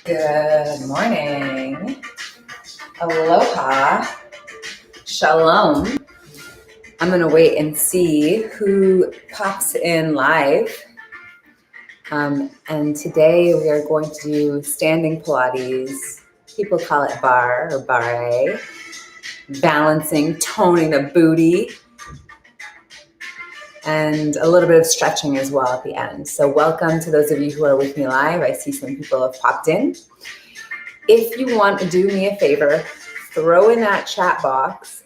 Good morning. Aloha. Shalom. I'm going to wait and see who pops in live. And today we are going to do standing Pilates. People call it Barre or Barre. Balancing, toning the booty, and a little bit of stretching as well at the end. So welcome to those of you who are with me live. I see some people have popped in. If you want to do me a favor, throw in that chat box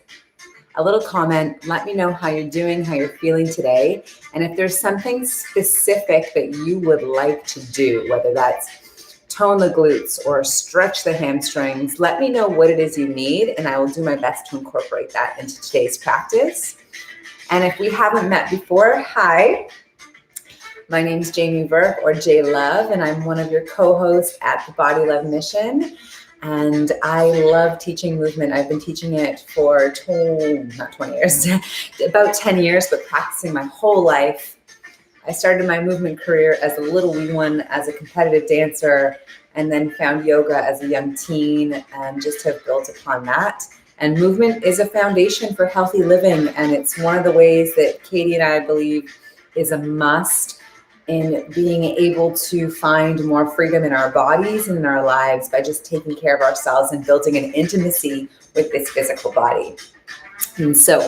a little comment. Let me know how you're doing, how you're feeling today. And if there's something specific that you would like to do, whether that's tone the glutes or stretch the hamstrings, let me know what it is you need, and I will do my best to incorporate that into today's practice. And if we haven't met before, hi. My name is Jamie Burke, or J Love, and I'm one of your co-hosts at the Body Love Mission. And I love teaching movement. I've been teaching it for not 20 years, about 10 years, but practicing my whole life. I started my movement career as a little wee one, as a competitive dancer, and then found yoga as a young teen and just have built upon that. And movement is a foundation for healthy living, and it's one of the ways that Katie and I believe is a must in being able to find more freedom in our bodies and in our lives by just taking care of ourselves and building an intimacy with this physical body. And so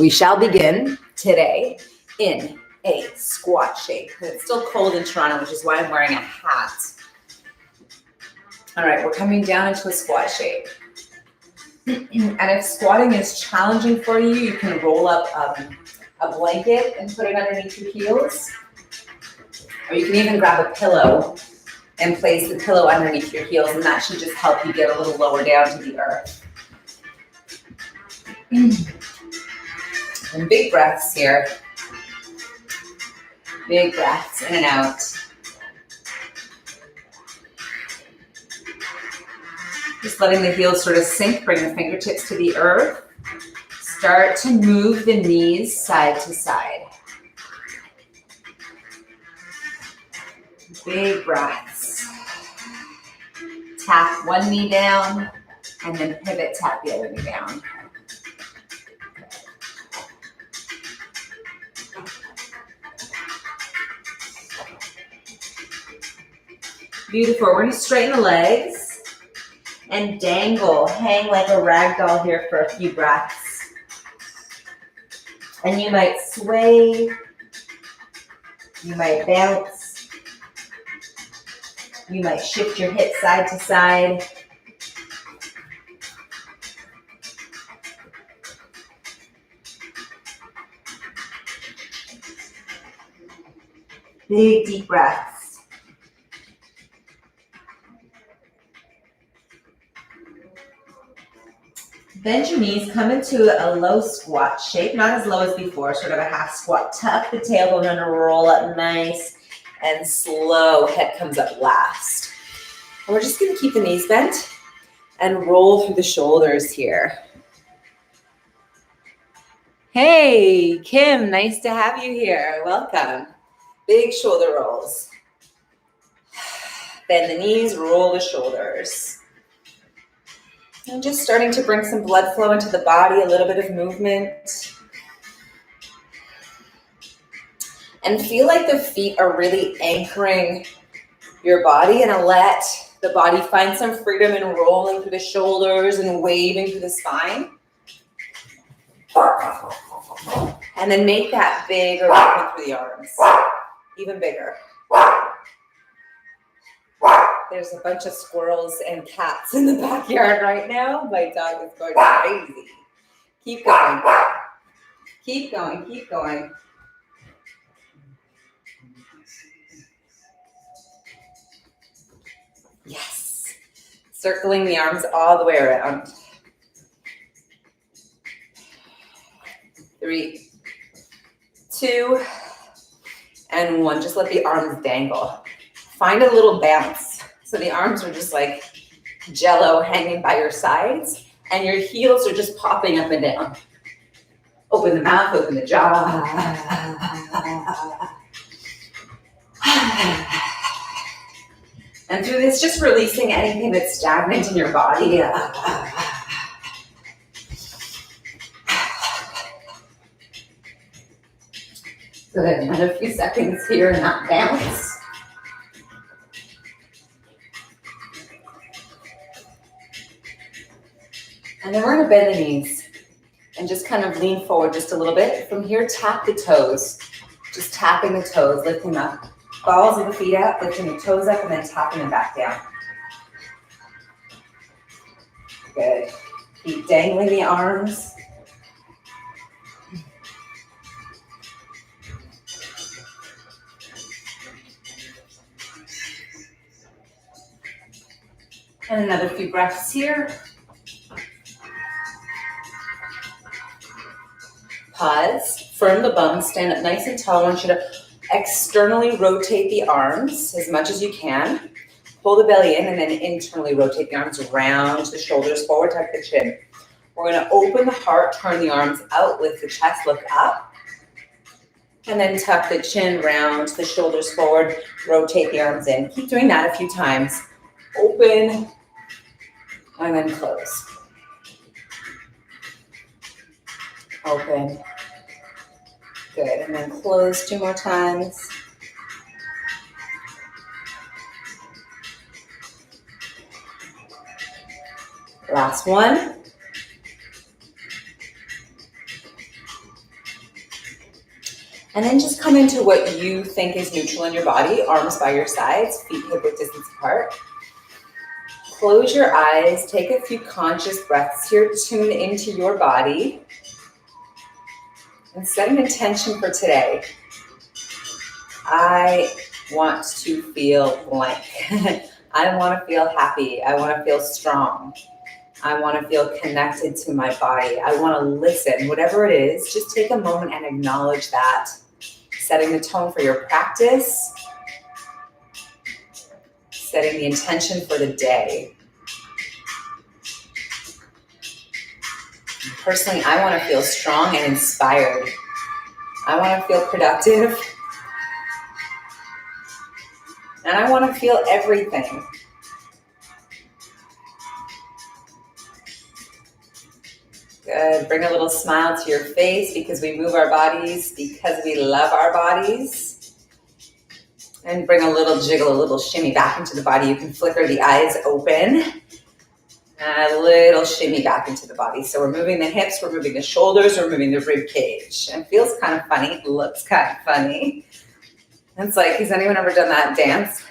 we shall begin today in a squat shape. It's still cold in Toronto, which is why I'm wearing a hat. All right, we're coming down into a squat shape. And if squatting is challenging for you, you can roll up a blanket and put it underneath your heels. Or you can even grab a pillow and place the pillow underneath your heels, and that should just help you get a little lower down to the earth. And big breaths here. Big breaths in and out. Just letting the heels sort of sink, bring the fingertips to the earth. Start to move the knees side to side. Big breaths. Tap one knee down and then pivot, tap the other knee down. Beautiful. We're going to straighten the legs and dangle, hang like a rag doll here for a few breaths. And you might sway, you might bounce. You might shift your hips side to side. Big deep breaths. Bend your knees, come into a low squat shape, not as low as before, sort of a half squat. Tuck the tailbone and roll up nice and slow. Head comes up last. And we're just going to keep the knees bent and roll through the shoulders here. Hey, Kim, nice to have you here. Welcome. Big shoulder rolls. Bend the knees, roll the shoulders. And just starting to bring some blood flow into the body, a little bit of movement. And feel like the feet are really anchoring your body, and let the body find some freedom in rolling through the shoulders and waving through the spine. And then make that big movement through the arms, even bigger. There's a bunch of squirrels and cats in the backyard right now. My dog is going crazy. Keep going. Keep going, keep going. Yes. Circling the arms all the way around. 3, 2, and 1. Just let the arms dangle. Find a little bounce. So the arms are just like jello hanging by your sides, and your heels are just popping up and down. Open the mouth, open the jaw. And through this, just releasing anything that's stagnant in your body. Good, another few seconds here in that bounce. And then we're gonna bend the knees and just kind of lean forward just a little bit. From here, tap the toes. Just tapping the toes, lifting up. Balls of the feet up, lifting the toes up, and then tapping them back down. Good. Keep dangling the arms. And another few breaths here. Pause, firm the bum, stand up nice and tall. I want you to externally rotate the arms as much as you can. Pull the belly in and then internally rotate the arms around the shoulders forward, tuck the chin. We're gonna open the heart, turn the arms out, lift the chest, look up. And then tuck the chin round, the shoulders forward, rotate the arms in. Keep doing that a few times. Open, and then close. Open. Good, and then close 2 more times. Last one. And then just come into what you think is neutral in your body, arms by your sides, feet hip-width distance apart. Close your eyes, take a few conscious breaths here, tune into your body. And set an intention for today. I want to feel blank. I want to feel happy. I want to feel strong. I want to feel connected to my body. I want to listen. Whatever it is, just take a moment and acknowledge that. Setting the tone for your practice. Setting the intention for the day. Personally, I want to feel strong and inspired. I want to feel productive. And I want to feel everything. Good. Bring a little smile to your face because we move our bodies, because we love our bodies. And bring a little jiggle, a little shimmy back into the body. You can flicker the eyes open. And a little shimmy back into the body. So we're moving the hips, we're moving the shoulders, we're moving the rib cage. And it feels kind of funny, it looks kind of funny. It's like, has anyone ever done that dance?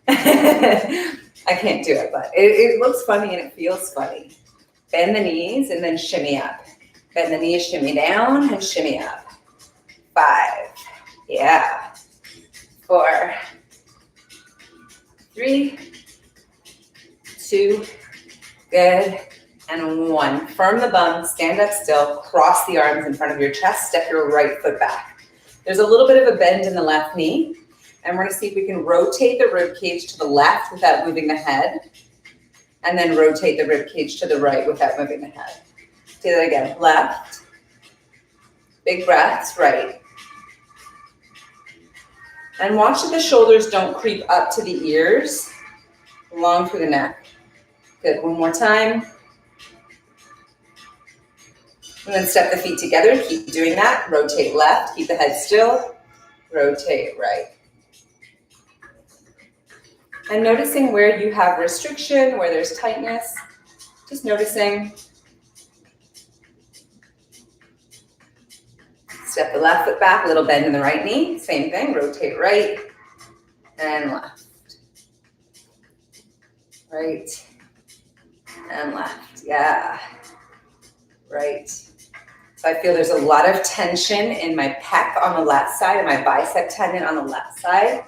I can't do it, but it looks funny and it feels funny. Bend the knees and then shimmy up. Bend the knees, shimmy down and shimmy up. 5, yeah. 4, 3, 2, good, and 1. Firm the bum, stand up still, cross the arms in front of your chest, step your right foot back. There's a little bit of a bend in the left knee, and we're gonna see if we can rotate the rib cage to the left without moving the head, and then rotate the rib cage to the right without moving the head. Do that again, left, big breaths, right. And watch that the shoulders don't creep up to the ears, long through the neck. Good, 1 more time. And then step the feet together, keep doing that. Rotate left, keep the head still. Rotate right. And noticing where you have restriction, where there's tightness. Just noticing. Step the left foot back, a little bend in the right knee. Same thing, rotate right and left. Right and left, yeah. Right. So I feel there's a lot of tension in my pec on the left side and my bicep tendon on the left side.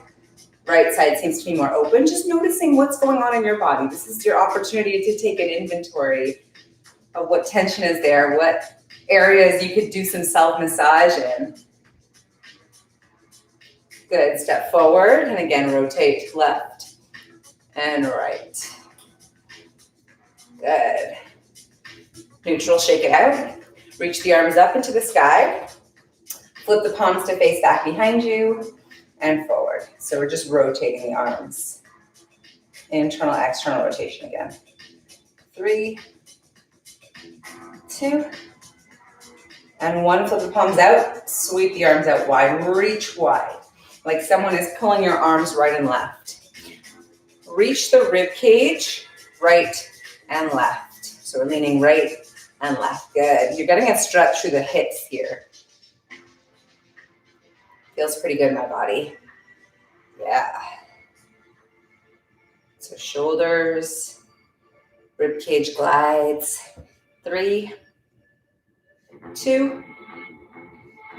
Right side seems to be more open. Just noticing what's going on in your body. This is your opportunity to take an inventory of what tension is there, what areas you could do some self-massage in. Good, step forward, and again, rotate left and right. Good. Neutral, shake it out. Reach the arms up into the sky. Flip the palms to face back behind you and forward. So we're just rotating the arms. Internal, external rotation again. 3, 2, and 1. Flip the palms out, sweep the arms out wide, reach wide, like someone is pulling your arms right and left. Reach the rib cage, right and left. So we're leaning right and left. Good. You're getting a stretch through the hips here. Feels pretty good in my body. Yeah. So shoulders, rib cage glides. 3, 2,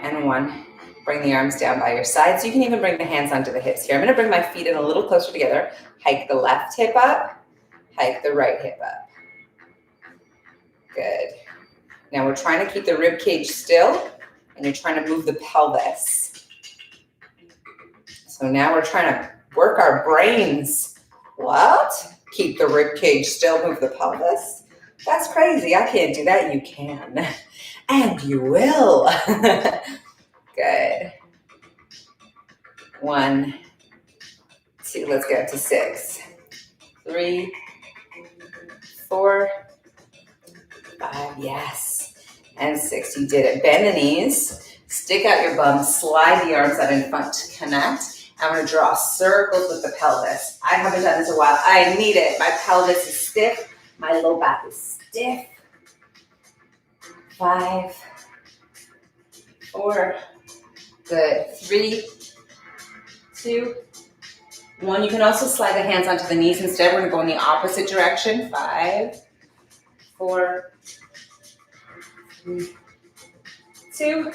and 1. Bring the arms down by your sides. You can even bring the hands onto the hips here. I'm going to bring my feet in a little closer together. Hike the left hip up. Hike the right hip up. Good. Now we're trying to keep the rib cage still, and you're trying to move the pelvis. So now we're trying to work our brains. What? Keep the rib cage still, move the pelvis? That's crazy. I can't do that. You can. And you will. Good. 1, 2, let's go to 6. 3, 4, 5, yes. And 6, you did it. Bend the knees, stick out your bum, slide the arms out in front to connect. I'm going to draw circles with the pelvis. I haven't done this in a while. I need it. My pelvis is stiff. My low back is stiff. 5, 4, good. 3, 2, 1. You can also slide the hands onto the knees instead. We're going to go in the opposite direction. 5, 4, 3, 2,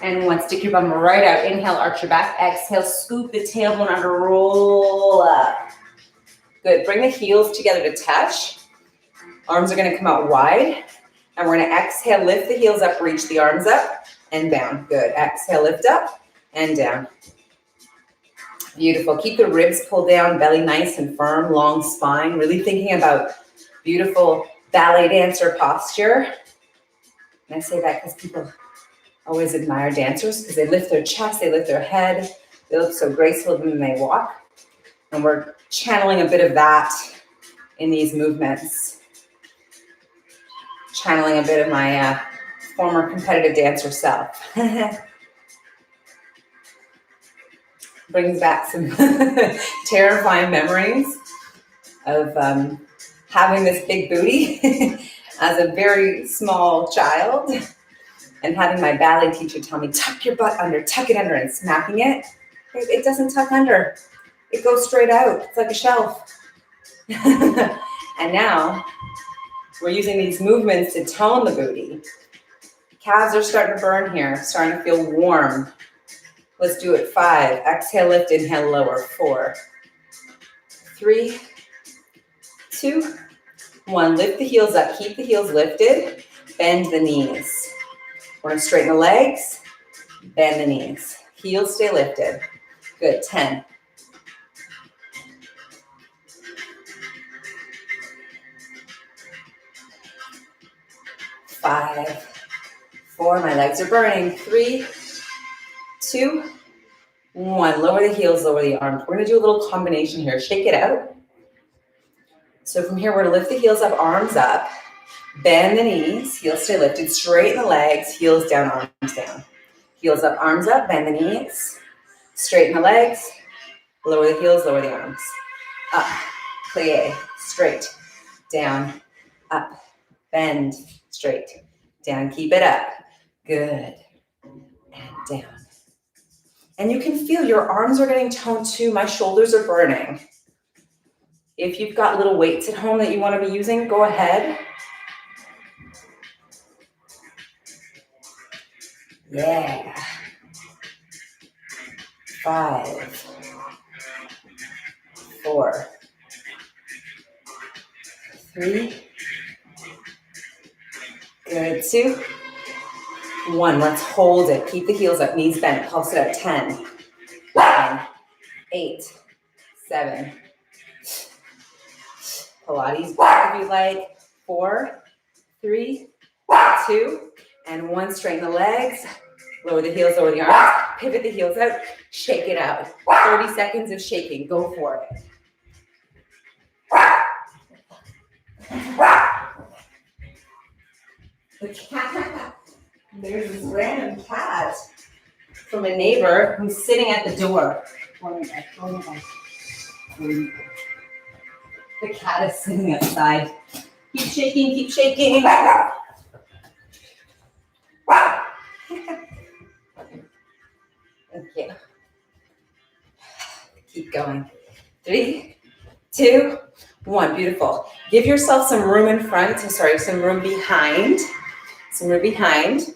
and 1. Stick your bum right out. Inhale, arch your back. Exhale, scoop the tailbone under, roll up. Good. Bring the heels together to touch. Arms are going to come out wide. And we're going to exhale, lift the heels up, reach the arms up and down. Good. Exhale, lift up and down. Beautiful. Keep the ribs pulled down, belly nice and firm, long spine. Really thinking about beautiful ballet dancer posture. And I say that because people always admire dancers because they lift their chest, they lift their head. They look so graceful when they walk. And we're channeling a bit of that in these movements. Channeling a bit of my former competitive dancer self. Brings back some terrifying memories of having this big booty as a very small child and having my ballet teacher tell me, tuck your butt under, tuck it under, and smacking it. It doesn't tuck under. It goes straight out. It's like a shelf. And now we're using these movements to tone the booty. Calves are starting to burn here, starting to feel warm. Let's do it. 5. Exhale, lift, inhale, lower. 4, 3, 2, 1. Lift the heels up. Keep the heels lifted. Bend the knees. We're going to straighten the legs. Bend the knees. Heels stay lifted. Good. 10. 5, 4. My legs are burning. 3, 2, 1. Lower the heels, lower the arms. We're going to do a little combination here. Shake it out. So from here, we're going to lift the heels up, arms up. Bend the knees. Heels stay lifted. Straighten the legs. Heels down, arms down. Heels up, arms up. Bend the knees. Straighten the legs. Lower the heels, lower the arms. Up. Plie. Straight. Down. Up. Bend. Straight. Down. Keep it up. Good. And down. And you can feel your arms are getting toned too. My shoulders are burning. If you've got little weights at home that you want to be using, go ahead. Yeah. 5, 4, 3. Good. 2, 1. Let's hold it. Keep the heels up, knees bent. Pulse it up. 10, 9, 8, 7. Pilates back if you like. 4, 3, 2, and 1. Straighten the legs. Lower the heels, lower the arms. Pivot the heels out. Shake it out. 30 seconds of shaking. Go for it. The cat. There's this random cat from a neighbor who's sitting at the door. The cat is sitting outside. Keep shaking, keep shaking. Okay. Keep going. 3, 2, 1. Beautiful. Give yourself some room in front. Some room behind. Some room behind.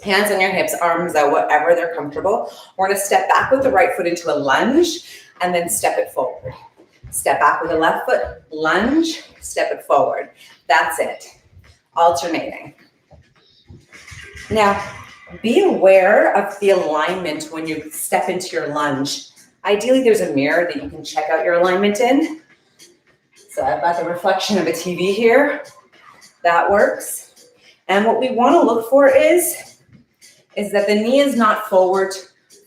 Hands on your hips, arms out, whatever they're comfortable. We're going to step back with the right foot into a lunge and then step it forward. Step back with the left foot, lunge, step it forward. That's it. Alternating. Now, be aware of the alignment when you step into your lunge. Ideally, there's a mirror that you can check out your alignment in. So I've got the reflection of a TV here. That works. And what we want to look for is that the knee is not forward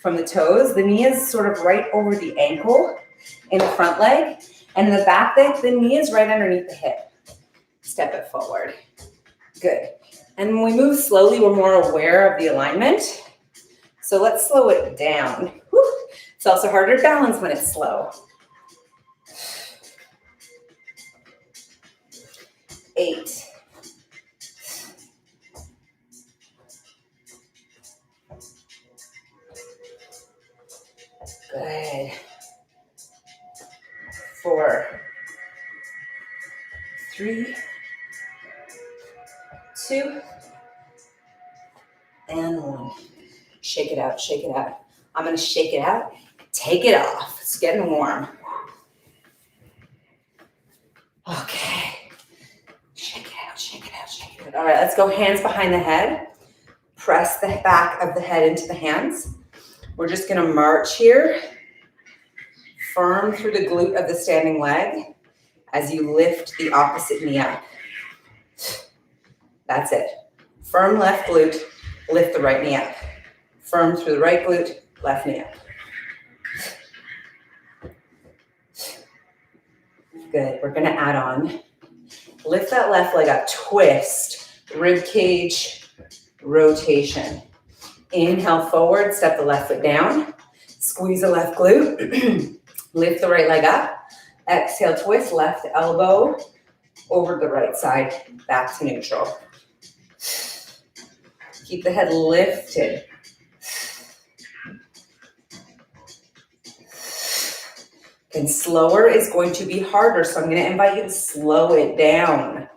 from the toes. The knee is sort of right over the ankle in the front leg. And in the back leg, the knee is right underneath the hip. Step it forward. Good. And when we move slowly, we're more aware of the alignment. So let's slow it down. Whew. It's also harder to balance when it's slow. 8. Good. 4, 3, 2, and 1. Shake it out, shake it out. I'm going to shake it out. Take it off. It's getting warm. Okay. Shake it out, shake it out, shake it out. All right, let's go hands behind the head. Press the back of the head into the hands. We're just going to march here. Firm through the glute of the standing leg as you lift the opposite knee up. That's it. Firm left glute, lift the right knee up. Firm through the right glute, left knee up. Good. We're going to add on. Lift that left leg up, twist, rib cage, rotation. Inhale forward, step the left foot down. Squeeze the left glute. Lift the right leg up. Exhale, twist, left elbow over the right side, back to neutral. Keep the head lifted. And slower is going to be harder, so I'm going to invite you to slow it down.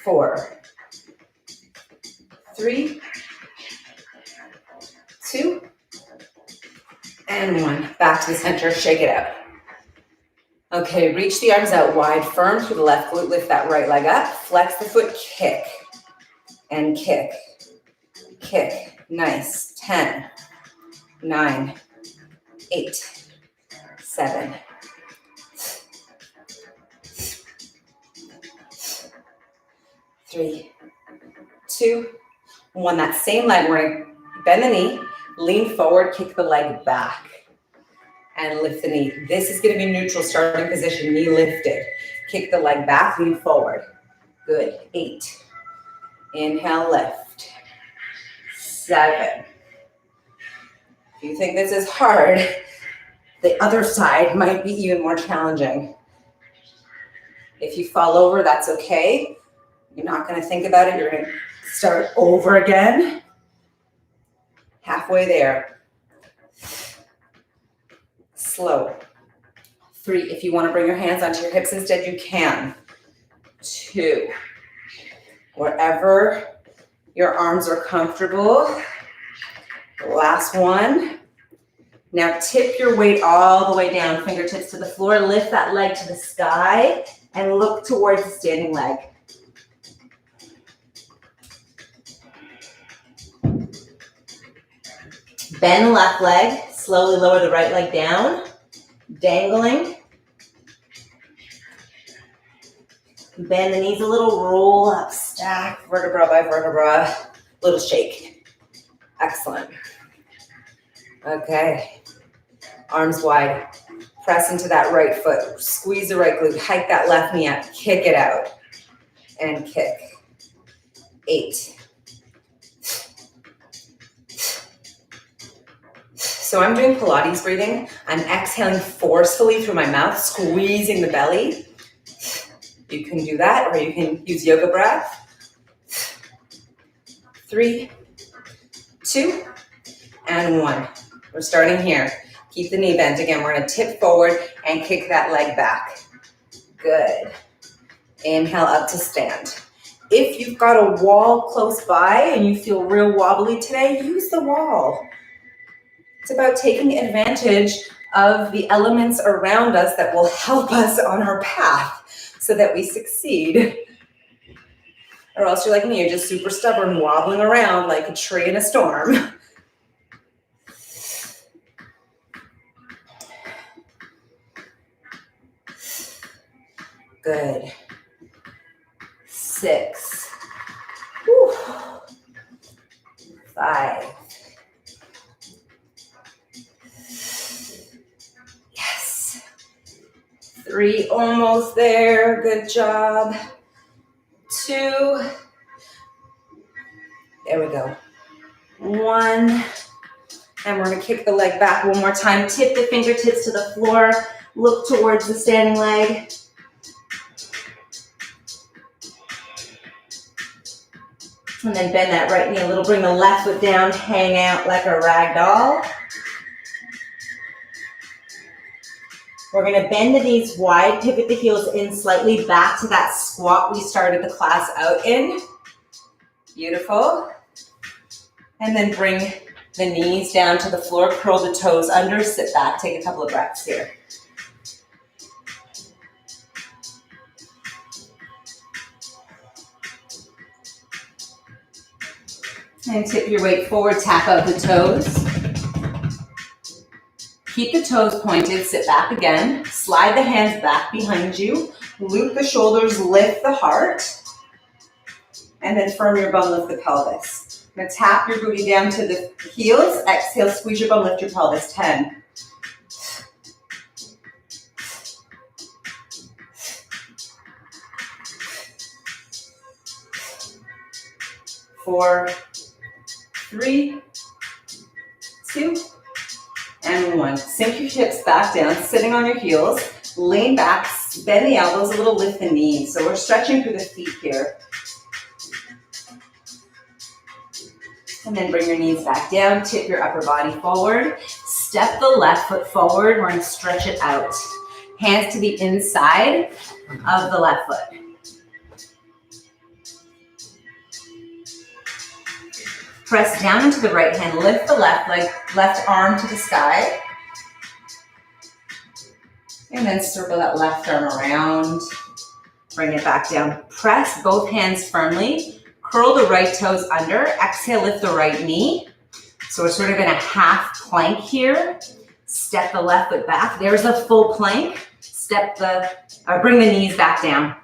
4, 3, 2, and 1. Back to the center, shake it out. Okay, reach the arms out wide, firm through the left glute, lift that right leg up, flex the foot, kick, and kick, kick. Nice. 10, 9, 8, 7, 3, 2, 1. That same leg, we're going to bend the knee, lean forward, kick the leg back, and lift the knee. This is going to be neutral starting position, knee lifted. Kick the leg back, lean forward. Good. 8. Inhale, lift. 7. If you think this is hard, the other side might be even more challenging. If you fall over, that's okay. You're not going to think about it. You're going to start over again. Halfway there. Slow. 3. If you want to bring your hands onto your hips instead, you can. 2. Wherever your arms are comfortable. Last one. Now tip your weight all the way down, fingertips to the floor. Lift that leg to the sky and look towards the standing leg. Bend the left leg, slowly lower the right leg down, dangling. Bend the knees a little, roll up, stack vertebra by vertebra, little shake. Excellent. Okay. Arms wide. Press into that right foot. Squeeze the right glute. Hike that left knee up. Kick it out. And kick. 8. So I'm doing Pilates breathing. I'm exhaling forcefully through my mouth, squeezing the belly. You can do that, or you can use yoga breath. 3, 2, and 1. We're starting here. Keep the knee bent. Again, we're going to tip forward and kick that leg back. Good. Inhale up to stand. If you've got a wall close by and you feel real wobbly today, use the wall. It's about taking advantage of the elements around us that will help us on our path so that we succeed. Or else you're like me, you're just super stubborn, wobbling around like a tree in a storm. Good. 6. Whew. 5. Yes. 3, almost there. Good job. 2. There we go. 1. And we're going to kick the leg back one more time. Tip the fingertips to the floor. Look towards the standing leg. And then bend that right knee a little. Bring the left foot down. Hang out like a rag doll. We're going to bend the knees wide. Pivot the heels in slightly back to that squat we started the class out in. Beautiful. And then bring the knees down to the floor. Curl the toes under. Sit back. Take a couple of breaths here. And tip your weight forward, tap out the toes. Keep the toes pointed, sit back again. Slide the hands back behind you. Loop the shoulders, lift the heart. And then firm your bum, lift the pelvis. I'm going to tap your booty down to the heels. Exhale, squeeze your bum, lift your pelvis. 10. 4, 3, 2, and 1. Sink your hips back down, sitting on your heels. Lean back, bend the elbows a little, lift the knees. So we're stretching through the feet here. And then bring your knees back down, tip your upper body forward. Step the left foot forward. We're going to stretch it out. Hands to the inside of the left foot. Press down into the right hand. Lift the left leg, left arm to the sky. And then circle that left arm around. Bring it back down. Press both hands firmly. Curl the right toes under. Exhale, lift the right knee. So we're sort of in a half plank here. Step the left foot back. There's a full plank. Bring the knees back down.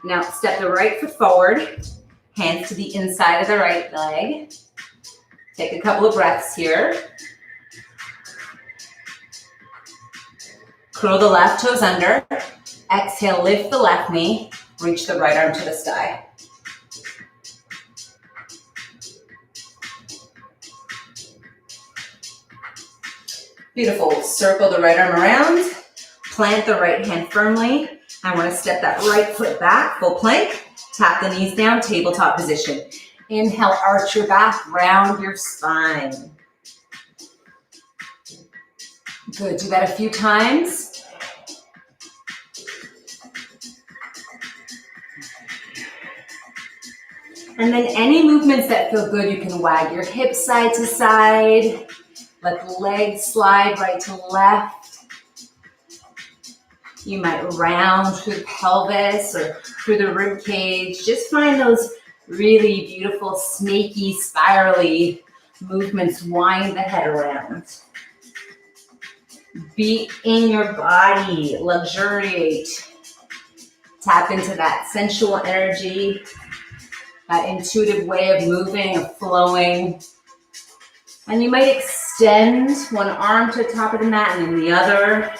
Now step the right foot forward. Hands to the inside of the right leg. Take a couple of breaths here. Curl the left toes under. Exhale, lift the left knee. Reach the right arm to the sky. Beautiful. Circle the right arm around. Plant the right hand firmly. I want to step that right foot back, full plank. Tap the knees down, tabletop position. Inhale, arch your back, round your spine. Good, do that a few times. And then any movements that feel good, you can wag your hips side to side. Let the legs slide right to left. You might round through the pelvis or through the rib cage. Just find those really beautiful, snaky, spirally movements. Wind the head around. Be in your body. Luxuriate. Tap into that sensual energy, that intuitive way of moving, of flowing. And you might Extend one arm to the top of the mat and then the other.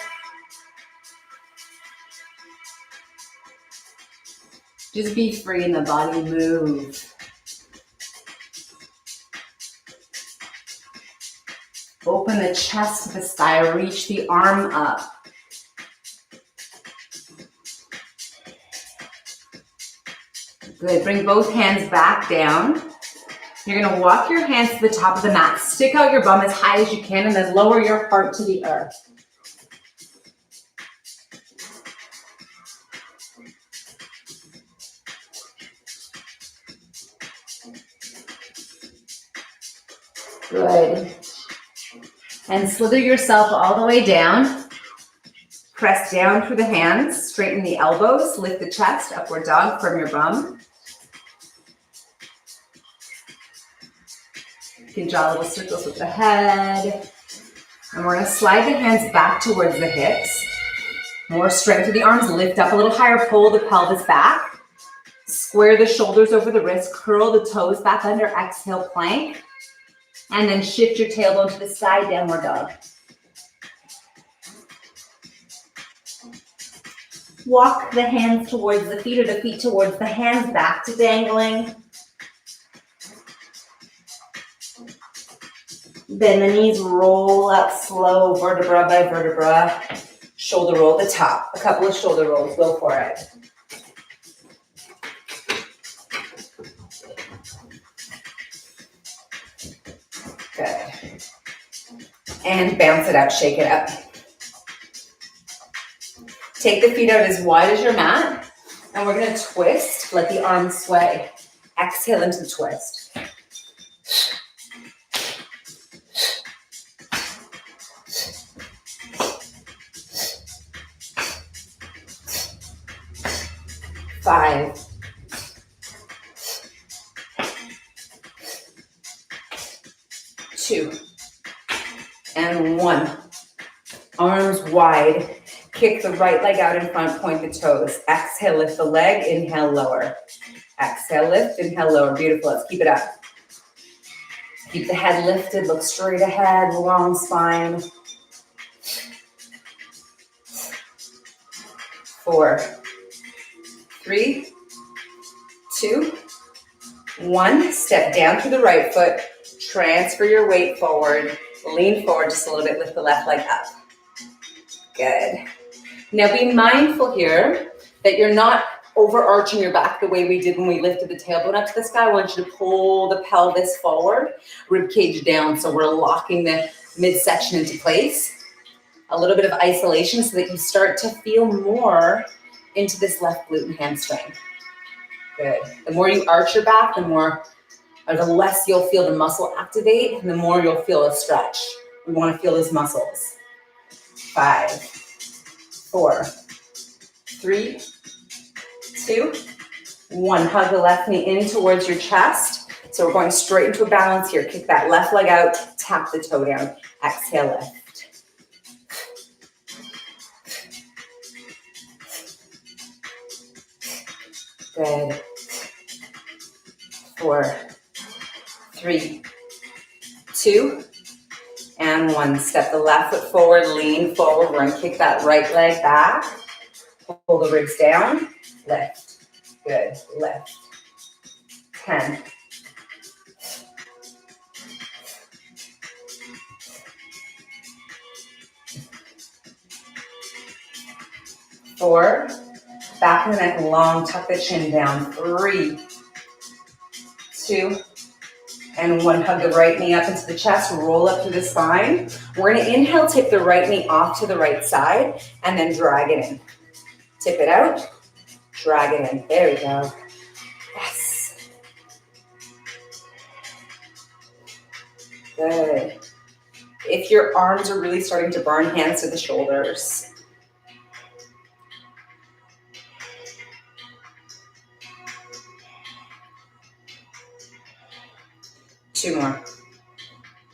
Just be free in the body, move. Open the chest to the sky, reach the arm up. Good, bring both hands back down. You're gonna walk your hands to the top of the mat, stick out your bum as high as you can, and then lower your heart to the earth. Good. And slither yourself all the way down. Press down through the hands, straighten the elbows, lift the chest, upward dog from your bum. You can draw little circles with the head. And we're gonna slide the hands back towards the hips. More strength through the arms, lift up a little higher, pull the pelvis back. Square the shoulders over the wrists, curl the toes back under, exhale, plank. And then shift your tailbone to the side, downward dog. Walk the hands towards the feet or the feet towards the hands, back to dangling. Bend the knees, roll up slow, vertebra by vertebra. Shoulder roll at the top. A couple of shoulder rolls, go for it. Good. And bounce it up, shake it up. Take the feet out as wide as your mat, and we're gonna twist, let the arms sway. Exhale into the twist. Five. 2 and 1. Arms wide. Kick the right leg out in front, point the toes. Exhale, lift the leg, inhale, lower. Exhale, lift, inhale, lower. Beautiful, let's keep it up. Keep the head lifted, look straight ahead, long spine. 4, 3, 2, 1. Step down through the right foot, transfer your weight forward, lean forward just a little bit, lift the left leg up. Good. Now be mindful here that you're not overarching your back the way we did when we lifted the tailbone up to the sky. I want you to pull the pelvis forward, rib cage down, so we're locking the midsection into place. A little bit of isolation so that you start to feel more into this left glute and hamstring. Good. The more you arch your back, the less you'll feel the muscle activate, and the more you'll feel a stretch. We want to feel those muscles. 5, 4, 3, 2, 1. Hug the left knee in towards your chest. So we're going straight into a balance here. Kick that left leg out, tap the toe down. Exhale, lift. Good. 4, 3, 2, and 1. Step the left foot forward, lean forward. We're going to kick that right leg back. Pull the ribs down. Lift. Good. Lift. 10. 4. Back of the neck long, tuck the chin down. 3, 2, and 1. Hug the right knee up into the chest, roll up through the spine. We're gonna inhale, tip the right knee off to the right side, and then drag it in. Tip it out, drag it in. There we go. Yes. Good. If your arms are really starting to burn, hands to the shoulders. Two more.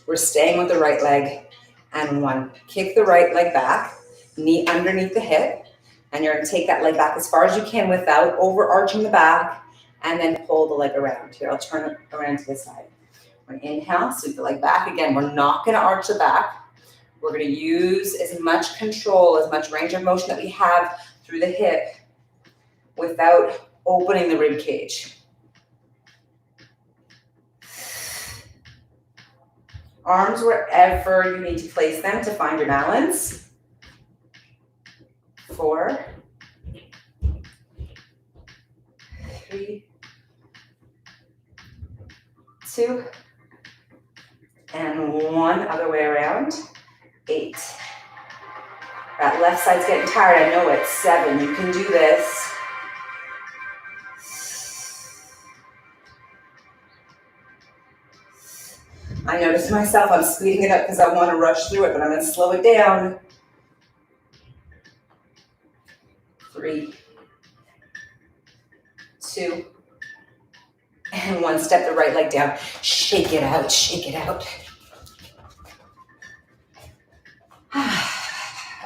We're staying with the right leg. And 1. Kick the right leg back, knee underneath the hip, and you're going to take that leg back as far as you can without overarching the back, and then pull the leg around. Here, I'll turn it around to the side. We're gonna inhale, sweep the leg back. Again, we're not gonna arch the back. We're gonna use as much control, as much range of motion that we have through the hip without opening the rib cage. Arms wherever you need to place them to find your balance. 4, 3, 2, and 1. Other way around. 8. That left side's getting tired. I know it. 7. You can do this. I notice myself, I'm speeding it up because I want to rush through it, but I'm going to slow it down. 3, 2, and 1. Step the right leg down. Shake it out, shake it out.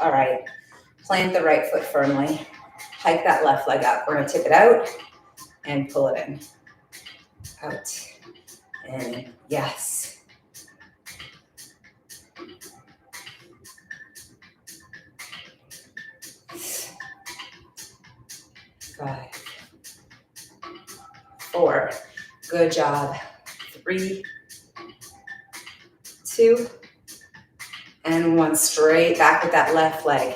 All right, plant the right foot firmly. Hike that left leg up. We're gonna tip it out and pull it in. Out, and yes. 5, 4, good job. 3, 2, and 1. Straight back with that left leg.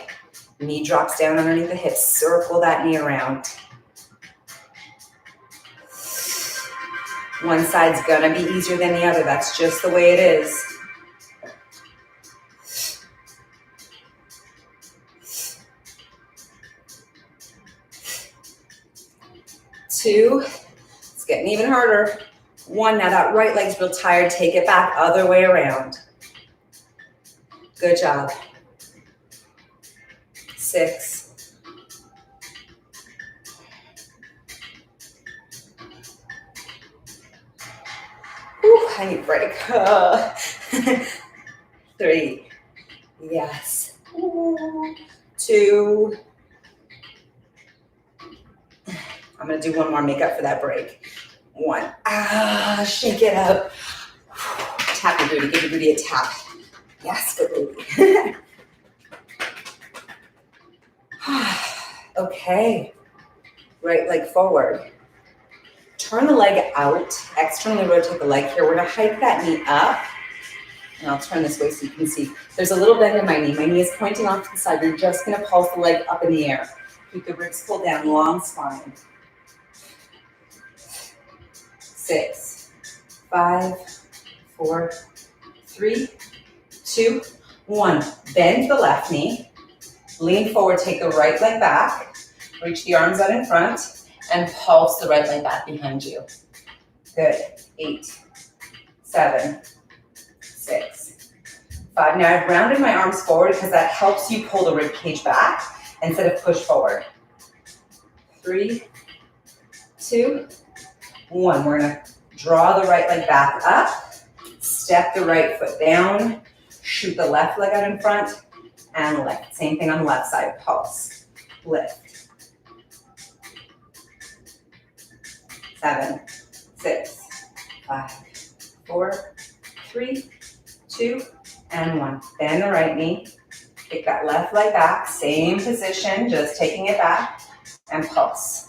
Knee drops down underneath the hips. Circle that knee around. One side's gonna be easier than the other. That's just the way it is. 2, it's getting even harder. 1, now that right leg's real tired. Take it back, other way around. Good job. 6. Whew, I need a break. 3. Yes. 2. I'm going to do one more, make up for that break. 1. Shake it up. Tap your booty, give your booty a tap. Yes, good booty. Okay. Right leg forward. Turn the leg out. Externally rotate the leg here. We're going to hike that knee up. And I'll turn this way so you can see. There's a little bend in my knee. My knee is pointing off to the side. You're just going to pulse the leg up in the air. Keep the ribs pulled down, long spine. 6, 5, 4, 3, 2, 1. Bend the left knee. Lean forward, take the right leg back. Reach the arms out in front and pulse the right leg back behind you. Good. 8, 7, 6, 5. Now I've rounded my arms forward because that helps you pull the rib cage back instead of push forward. 3, 2, 1. We're gonna draw the right leg back up, step the right foot down, shoot the left leg out in front, and lift. Same thing on the left side, pulse, lift. 7, 6, 5, 4, 3, 2, and 1. Bend the right knee, kick that left leg back, same position, just taking it back, and pulse.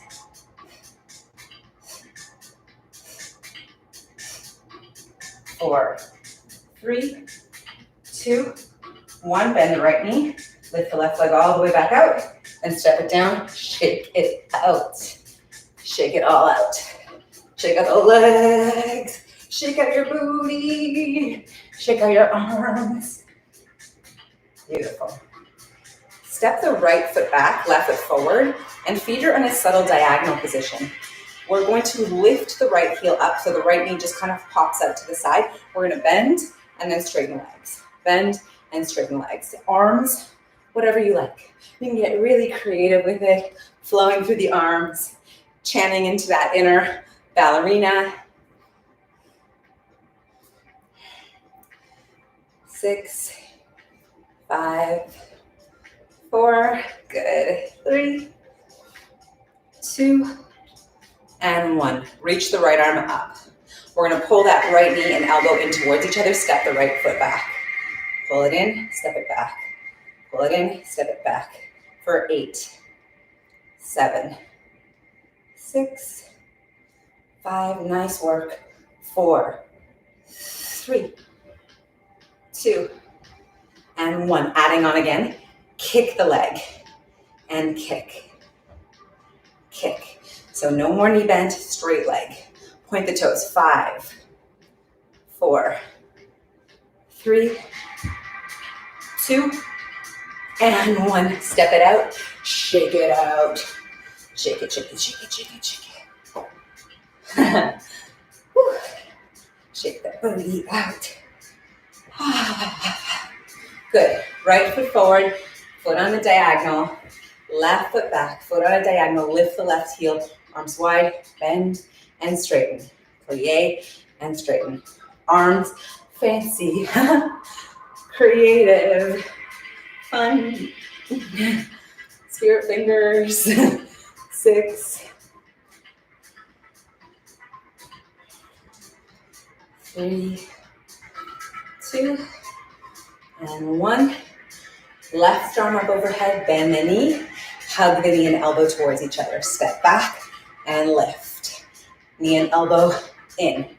4, 3, 2, 1. Bend the right knee. Lift the left leg all the way back out. And step it down. Shake it out. Shake it all out. Shake out the legs. Shake out your booty. Shake out your arms. Beautiful. Step the right foot back, left foot forward, and feet are in a subtle diagonal position. We're going to lift the right heel up so the right knee just kind of pops out to the side. We're going to bend and then straighten legs. Bend and straighten legs. Arms, whatever you like. You can get really creative with it, flowing through the arms, chanting into that inner ballerina. 6, 5, 4, good. 3, 2, and 1. Reach the right arm up. We're gonna pull that right knee and elbow in towards each other, step the right foot back. Pull it in, step it back. Pull it in, step it back. For 8, 7, 6, 5, nice work. 4, 3, 2, and 1. Adding on again. Kick the leg and kick, kick. So no more knee bend, straight leg. Point the toes. 5, 4, 3, 2, and 1. Step it out. Shake it out. Shake it, shake it, shake it, shake it, shake it. Shake that booty out. Good. Right foot forward, foot on the diagonal. Left foot back, foot on a diagonal. Lift the left heel, arms wide, bend and straighten. Plie and straighten. Arms fancy, creative, fun. Spirit fingers. 6, 3, 2, and 1. Left arm up overhead, bend the knee, hug the knee and elbow towards each other. Step back and lift. Knee and elbow in.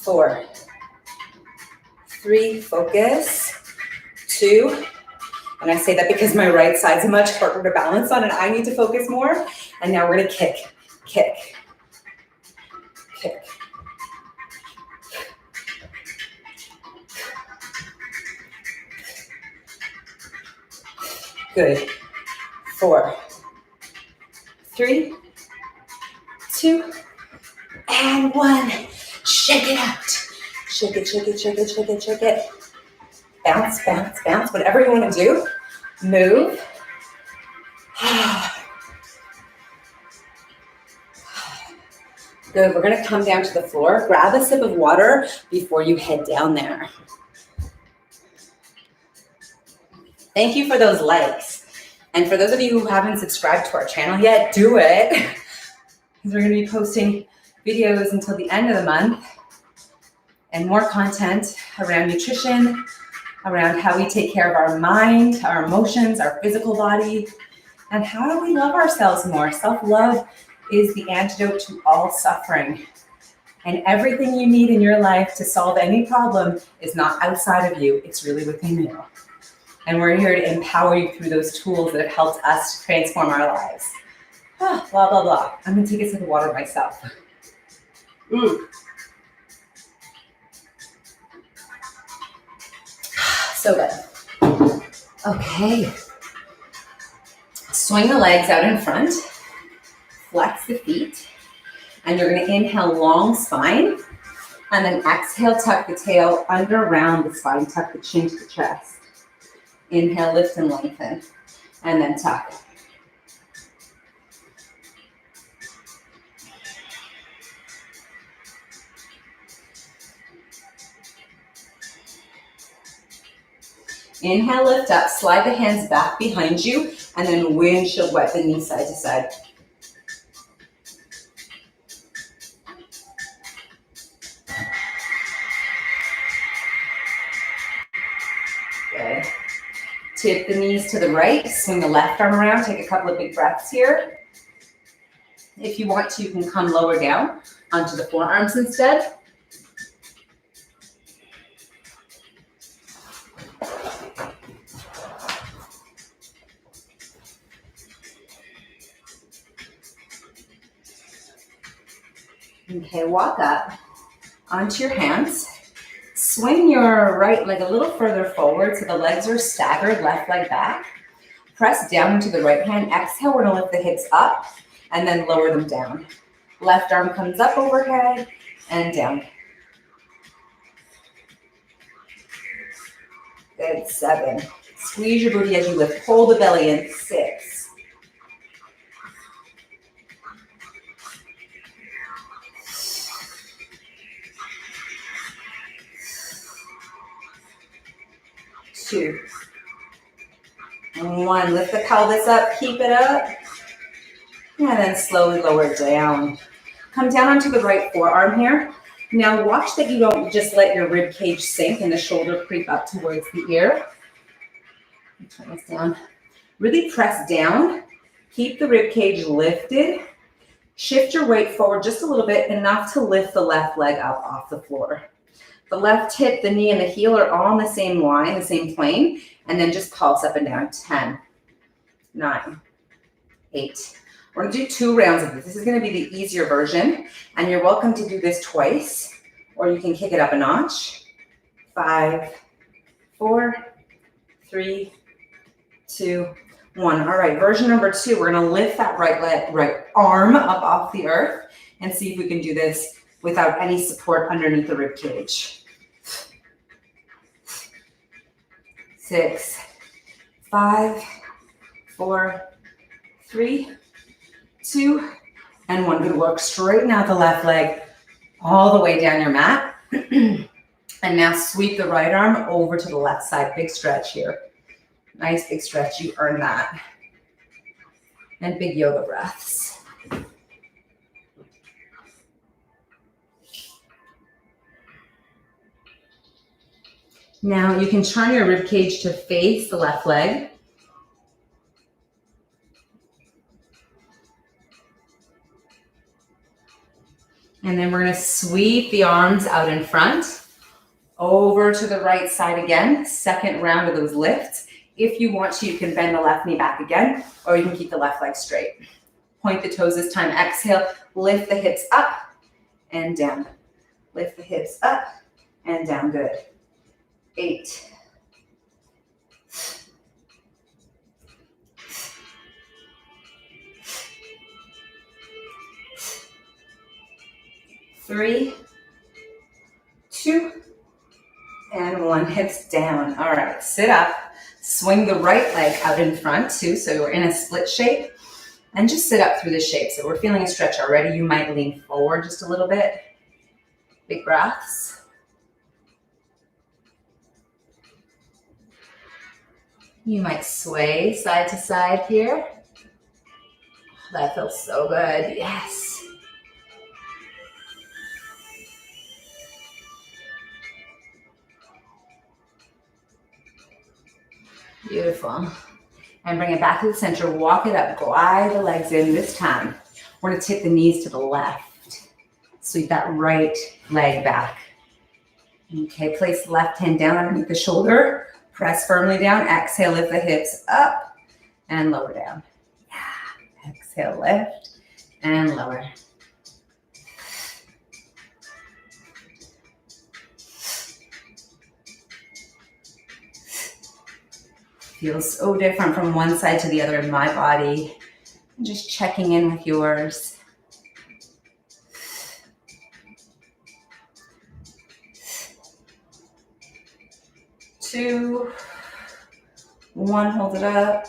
4, 3, focus. 2, and I say that because my right side's much harder to balance on and I need to focus more. And now we're gonna kick, kick, kick. Good. 4, 3, 2, and 1. Shake it out. Shake it, shake it, shake it, shake it, shake it. Bounce, bounce, bounce. Whatever you want to do. Move. Good. We're going to come down to the floor. Grab a sip of water before you head down there. Thank you for those likes. And for those of you who haven't subscribed to our channel yet, do it. Because we're going to be posting videos until the end of the month and more content around nutrition, around how we take care of our mind, our emotions, our physical body, and how do we love ourselves more. Self-love is the antidote to all suffering. And everything you need in your life to solve any problem is not outside of you, it's really within you. And we're here to empower you through those tools that have helped us transform our lives. Blah, blah, blah. I'm gonna take a sip of water myself. So good. Okay. Swing the legs out in front. Flex the feet. And you're going to inhale, long spine. And then exhale, tuck the tail under, round the spine. Tuck the chin to the chest. Inhale, lift and lengthen. And then tuck. Inhale, lift up, slide the hands back behind you, and then windshield wipe the knees side to side. Good. Tip the knees to the right, swing the left arm around, take a couple of big breaths here. If you want to, you can come lower down onto the forearms instead. Okay, walk up onto your hands. Swing your right leg a little further forward so the legs are staggered, left leg back. Press down into the right hand. Exhale, we're gonna lift the hips up and then lower them down. Left arm comes up overhead and down. Good, 7. Squeeze your booty as you lift. Pull the belly in. 6. 2, And 1, lift the pelvis up, keep it up. And then slowly lower it down. Come down onto the right forearm here. Now watch that you don't just let your rib cage sink and the shoulder creep up towards the ear. Turn this down. Really press down. Keep the rib cage lifted. Shift your weight forward just a little bit, enough to lift the left leg up off the floor. The left hip, the knee, and the heel are all on the same line, the same plane, and then just pulse up and down. 10, 9, 8. We're gonna do 2 rounds of this. This is gonna be the easier version, and you're welcome to do this twice, or you can kick it up a notch. 5, 4, 3, 2, 1. All right, version number 2, we're gonna lift that right arm up off the earth and see if we can do this without any support underneath the rib cage. 6, 5, 4, 3, 2, and 1. Good work. Straighten out the left leg all the way down your mat. And now sweep the right arm over to the left side. Big stretch here. Nice big stretch. You earn that. And big yoga breaths. Now you can turn your rib cage to face the left leg. And then we're going to sweep the arms out in front, over to the right side again. Second round of those lifts. If you want to, you can bend the left knee back again, or you can keep the left leg straight. Point the toes this time. Exhale, lift the hips up and down. Lift the hips up and down. Good. 8. 3, 2, and 1. Hips down. All right, sit up. Swing the right leg out in front too, so we're in a split shape. And just sit up through the shape. So we're feeling a stretch already. You might lean forward just a little bit. Big breaths. You might sway side to side here. That feels so good. Yes. Beautiful. And bring it back to the center. Walk it up. Glide the legs in this time. We're going to tip the knees to the left. Sweep that right leg back. Okay, place the left hand down underneath the shoulder. Press firmly down. Exhale, lift the hips up and lower down. Yeah. Exhale, lift and lower. Feels so different from one side to the other in my body. Just checking in with yours. 2, 1, hold it up.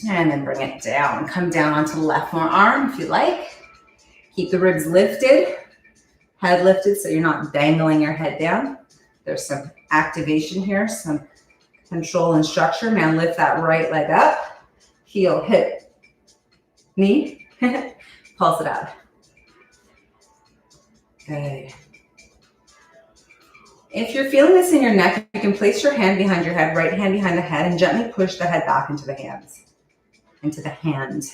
And then bring it down. Come down onto the left forearm if you like. Keep the ribs lifted, head lifted so you're not dangling your head down. There's some activation here, some control and structure. Now lift that right leg up. Heel, hip, knee. Pulse it out. Good. If you're feeling this in your neck, you can place your hand behind your head, right hand behind the head, and gently push the head back into the hands. Into the hand.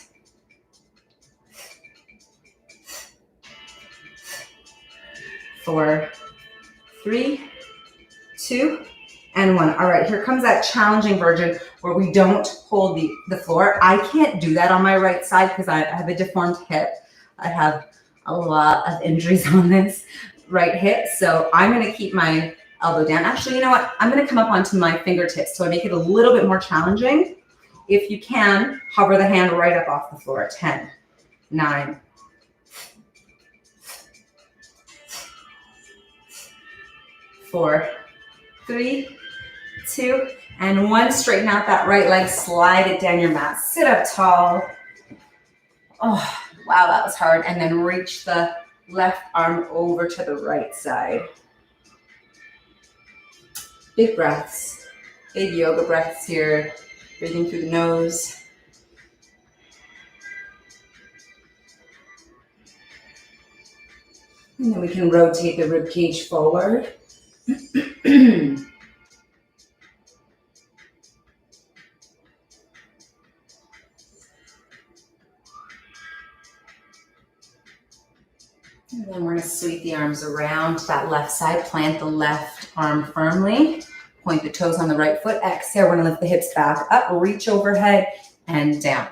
4, 3, 2, and 1. All right, here comes that challenging version where we don't hold the floor. I can't do that on my right side because I have a deformed hip. I have a lot of injuries on this right hip. So I'm going to keep my elbow down. Actually, you know what? I'm going to come up onto my fingertips so I make it a little bit more challenging. If you can, hover the hand right up off the floor. 10, 9, 4, 3, 2, and 1. Straighten out that right leg. Slide it down your mat. Sit up tall. Oh, wow, that was hard. And then reach the left arm over to the right side. Big breaths. Big yoga breaths here, breathing through the nose. And then we can rotate the rib cage forward. And then we're going to sweep the arms around to that left side. Plant the left arm firmly. Point the toes on the right foot. Exhale, we're going to lift the hips back up. Reach overhead and down.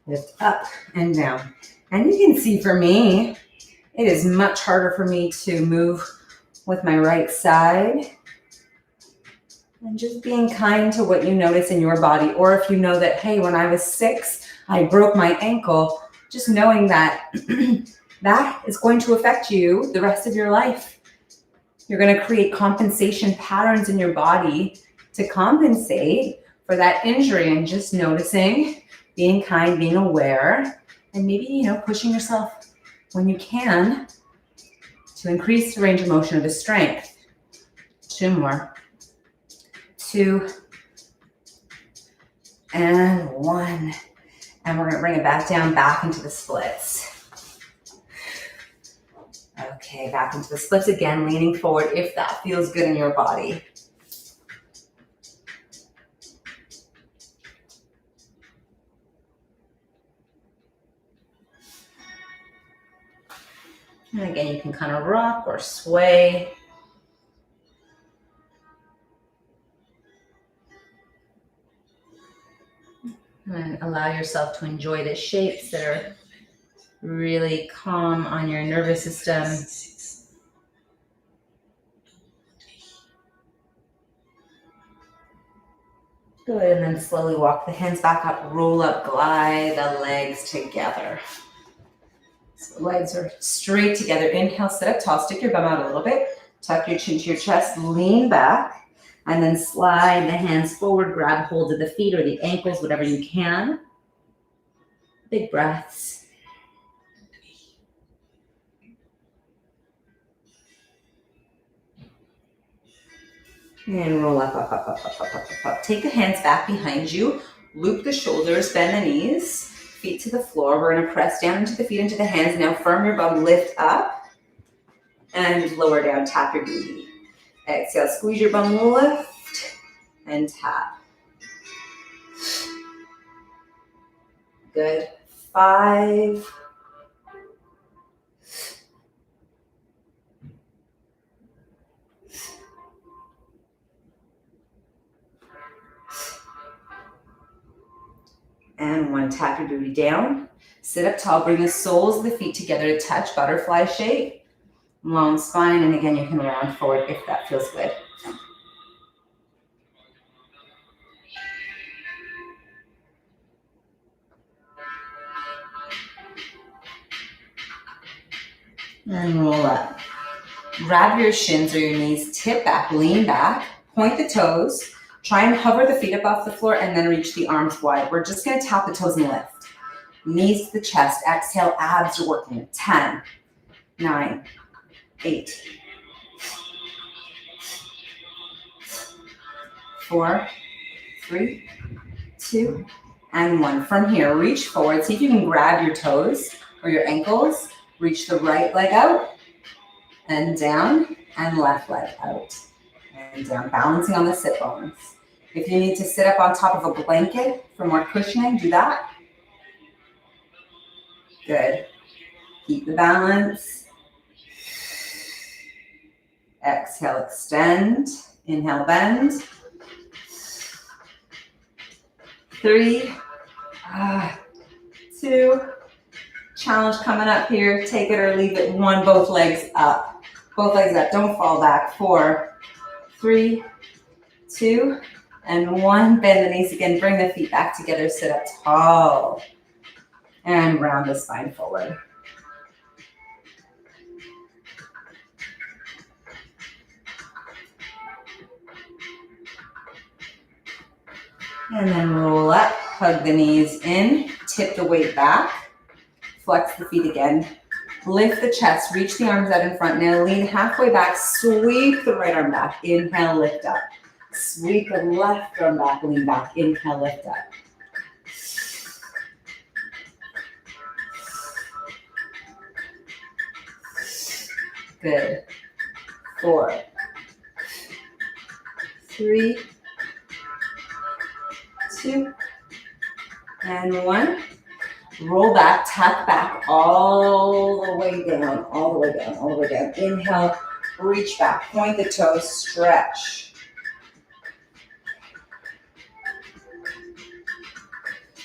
Lift up and down. And you can see for me, it is much harder for me to move with my right side. And just being kind to what you notice in your body. Or if you know that, hey, when I was 6, I broke my ankle, just knowing that that is going to affect you the rest of your life. You're going to create compensation patterns in your body to compensate for that injury, and just noticing, being kind, being aware, and maybe, pushing yourself when you can to increase the range of motion or the strength. 2 more. 2 and 1. And we're going to bring it back down, back into the splits. Okay, back into the splits again, leaning forward if that feels good in your body. And again, you can kind of rock or sway. And allow yourself to enjoy the shapes that are really calm on your nervous system. Good, and then slowly walk the hands back up, roll up, glide the legs together. So legs are straight together. Inhale, sit up tall, stick your bum out a little bit, tuck your chin to your chest, lean back. And then slide the hands forward, grab hold of the feet or the ankles, whatever you can. Big breaths. And roll up, up, up, up, up, up, up, up. Take the hands back behind you. Loop the shoulders, bend the knees, feet to the floor. We're going to press down into the feet, into the hands. Now firm your bum, lift up, and lower down, tap your booty. Exhale, squeeze your bum, lift, and tap. Good. 5. 1. Tap your booty down. Sit up tall. Bring the soles of the feet together to touch, butterfly shape. Long spine, and again, you can round forward if that feels good. And roll up. Grab your shins or your knees, tip back, lean back, point the toes, try and hover the feet up off the floor, and then reach the arms wide. We're just going to tap the toes and lift. Knees to the chest, exhale, abs are working. 10, 9, 8, 4, 3, 2, and 1. From here, reach forward. See if you can grab your toes or your ankles. Reach the right leg out and down, and left leg out and down, balancing on the sit bones. If you need to sit up on top of a blanket for more cushioning, do that. Good. Keep the balance. Exhale, extend. Inhale, bend. 3, 2, challenge coming up here. Take it or leave it. 1, both legs up. Both legs up. Don't fall back. 4, 3, 2, and 1. Bend the knees again. Bring the feet back together. Sit up tall. And round the spine forward. And then roll up. Hug the knees in. Tip the weight back. Flex the feet again. Lift the chest. Reach the arms out in front. Now lean halfway back. Sweep the right arm back. Inhale, lift up. Sweep the left arm back, lean back, inhale, lift up. Good. 4, 3, 2, and 1. Roll back, tuck back all the way down, all the way down, all the way down. Inhale, reach back, point the toes, stretch.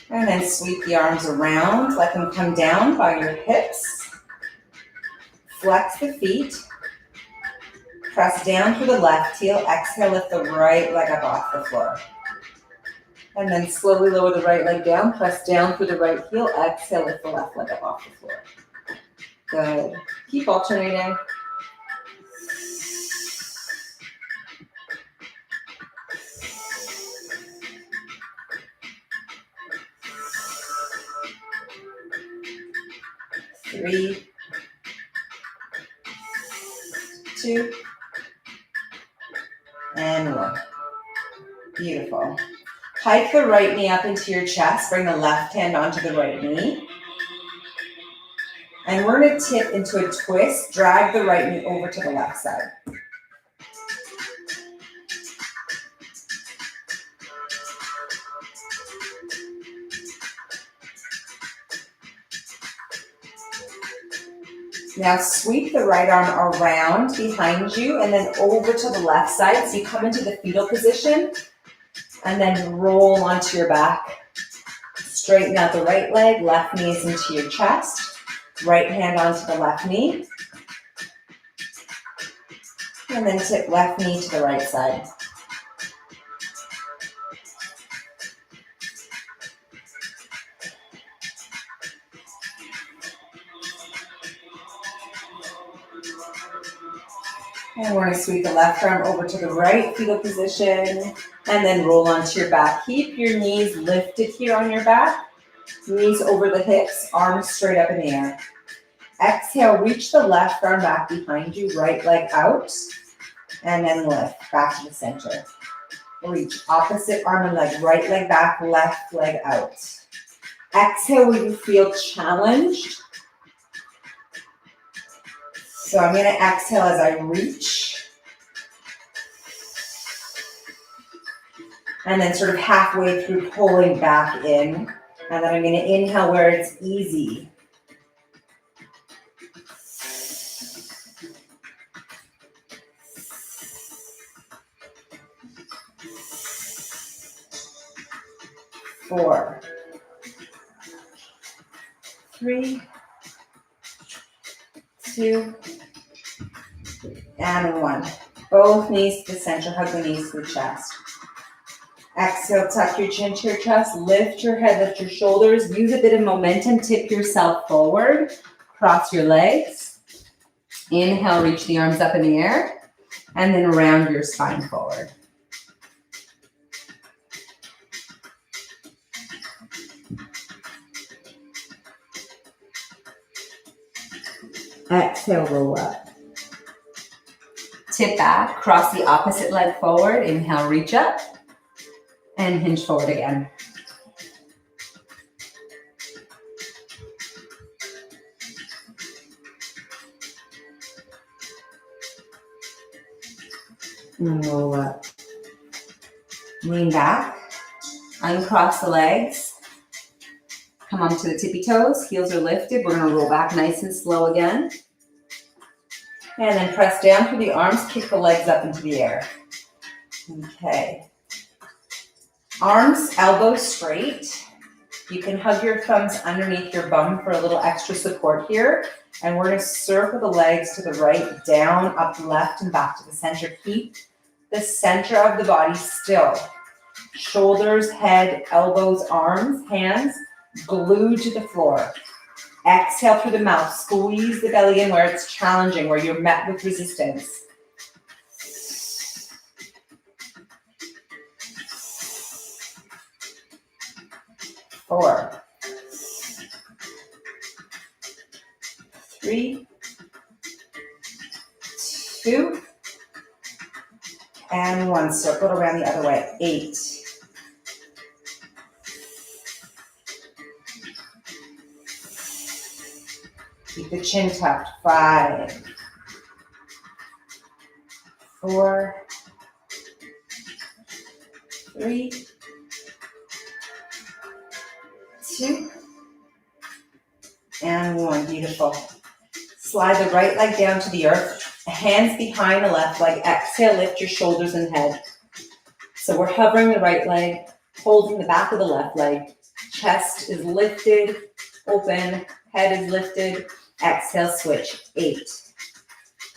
And then sweep the arms around, let them come down by your hips. Flex the feet. Press down through the left heel. Exhale, lift the right leg up off the floor. And then slowly lower the right leg down. Press down through the right heel. Exhale, lift the left leg up off the floor. Good. Keep alternating. Three, 2, and 1. Beautiful. Hike the right knee up into your chest. Bring the left hand onto the right knee. And we're going to tip into a twist. Drag the right knee over to the left side. Now sweep the right arm around behind you and then over to the left side. So you come into the fetal position and then roll onto your back. Straighten out the right leg, left knee is into your chest. Right hand onto the left knee. And then tip left knee to the right side. And we're going to sweep the left arm over to the right fetal position and then roll onto your back. Keep your knees lifted here on your back. Knees over the hips, arms straight up in the air. Exhale, reach the left arm back behind you, right leg out, and then lift back to the center. Reach opposite arm and leg, right leg back, left leg out. Exhale when you feel challenged. So I'm going to exhale as I reach. And then sort of halfway through pulling back in. And then I'm going to inhale where it's easy. Four, 3, 2, and 1. Both knees to the center, hug the knees to the chest. Exhale, tuck your chin to your chest, lift your head, lift your shoulders, use a bit of momentum, tip yourself forward, cross your legs. Inhale, reach the arms up in the air, and then round your spine forward. Exhale, roll up. Tip back, cross the opposite leg forward. Inhale, reach up. And hinge forward again. And roll up. Lean back. Uncross the legs. Come onto the tippy toes. Heels are lifted. We're going to roll back nice and slow again. And then press down through the arms. Kick the legs up into the air. Okay. Arms, elbows straight. You can hug your thumbs underneath your bum for a little extra support here. And we're going to circle the legs to the right, down, up, left, and back to the center. Keep the center of the body still. Shoulders, head, elbows, arms, hands glued to the floor. Exhale through the mouth. Squeeze the belly in where it's challenging, where you're met with resistance. 4, 3, 2, And 1. Circle it around the other way. 8. Keep the chin tucked. 5. 4. 3. 2. And 1. Beautiful. Slide the right leg down to the earth. Hands behind the left leg. Exhale, lift your shoulders and head. So we're hovering the right leg, holding the back of the left leg. Chest is lifted, open, head is lifted. Exhale, switch. 8.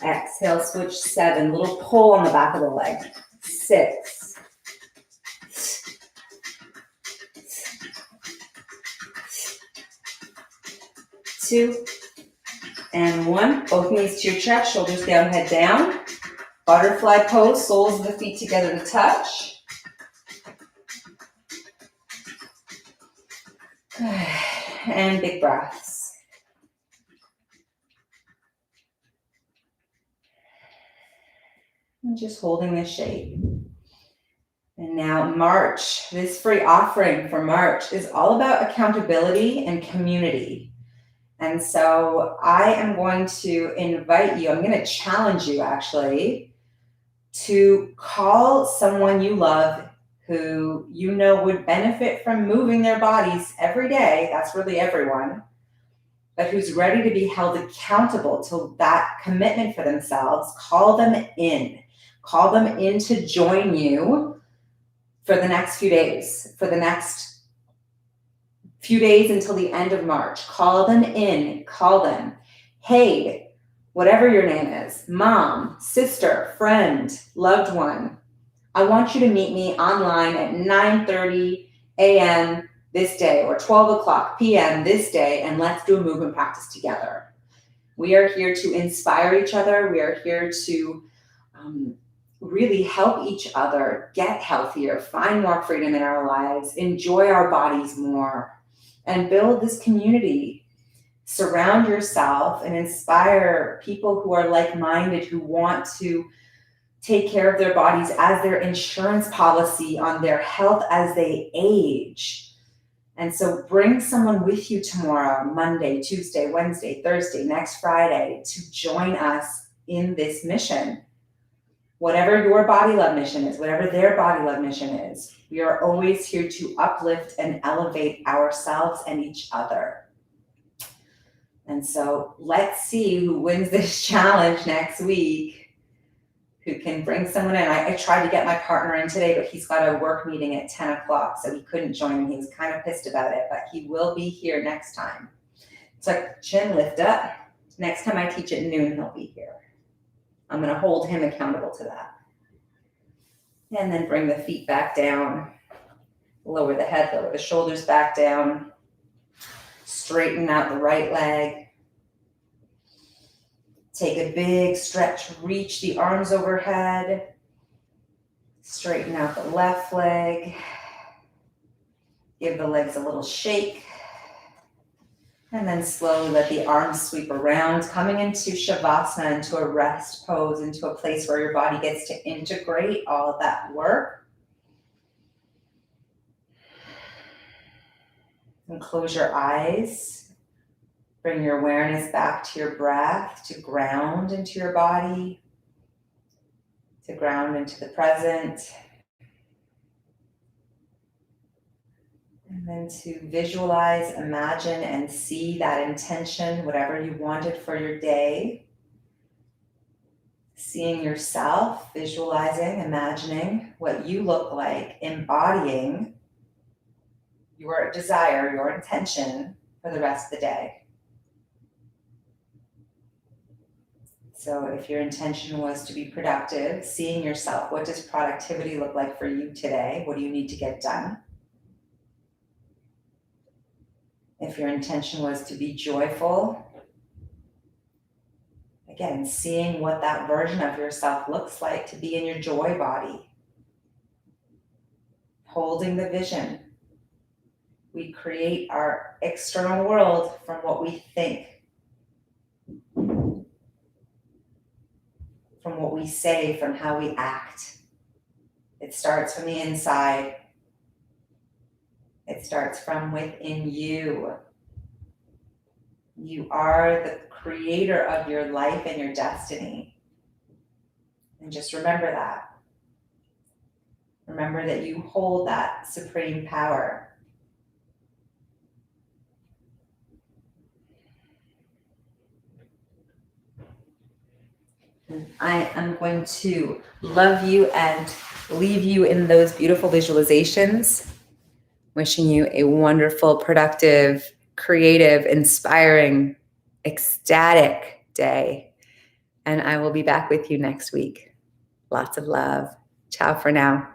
Exhale, switch. 7. Little pull on the back of the leg. 6. 2. And 1. Both knees to your chest, shoulders down, head down. Butterfly pose, soles of the feet together to touch. And big breaths. And just holding this shape. And now March, this free offering for March is all about accountability and community. And so I am going to invite you, I'm going to challenge you actually, to call someone you love who you know would benefit from moving their bodies every day. That's really everyone, but who's ready to be held accountable to that commitment for themselves. Call them in. Call them in to join you for the next few days, for the next few days until the end of March. Call them in. Call them. Hey, whatever your name is, mom, sister, friend, loved one, I want you to meet me online at 9:30 a.m. this day or 12 o'clock p.m. this day, and let's do a movement practice together. We are here to inspire each other. We are here to really help each other get healthier, find more freedom in our lives, enjoy our bodies more, and build this community. Surround yourself and inspire people who are like-minded, who want to take care of their bodies as their insurance policy on their health as they age. And so bring someone with you tomorrow, Monday, Tuesday, Wednesday, Thursday, next Friday, to join us in this mission. Whatever your body love mission is, whatever their body love mission is, we are always here to uplift and elevate ourselves and each other. And so let's see who wins this challenge next week, who can bring someone in. I tried to get my partner in today, but he's got a work meeting at 10 o'clock, so he couldn't join. He was kind of pissed about it, but he will be here next time. So chin lift up. Next time I teach at noon, he'll be here. I'm going to hold him accountable to that. And then bring the feet back down. Lower the head, lower the shoulders back down. Straighten out the right leg. Take a big stretch, reach the arms overhead. Straighten out the left leg. Give the legs a little shake. And then slowly let the arms sweep around, coming into Shavasana, into a rest pose, into a place where your body gets to integrate all of that work. And close your eyes. Bring your awareness back to your breath, to ground into your body, to ground into the present. And then to visualize, imagine, and see that intention, whatever you wanted for your day. Seeing yourself, visualizing, imagining what you look like, embodying your desire, your intention for the rest of the day. So if your intention was to be productive, seeing yourself, what does productivity look like for you today? What do you need to get done? If your intention was to be joyful, again, seeing what that version of yourself looks like to be in your joy body. Holding the vision. We create our external world from what we think, from what we say, from how we act. It starts from the inside. It starts from within you. You are the creator of your life and your destiny. And just remember that. Remember that you hold that supreme power. I am going to love you and leave you in those beautiful visualizations. Wishing you a wonderful, productive, creative, inspiring, ecstatic day. And I will be back with you next week. Lots of love. Ciao for now.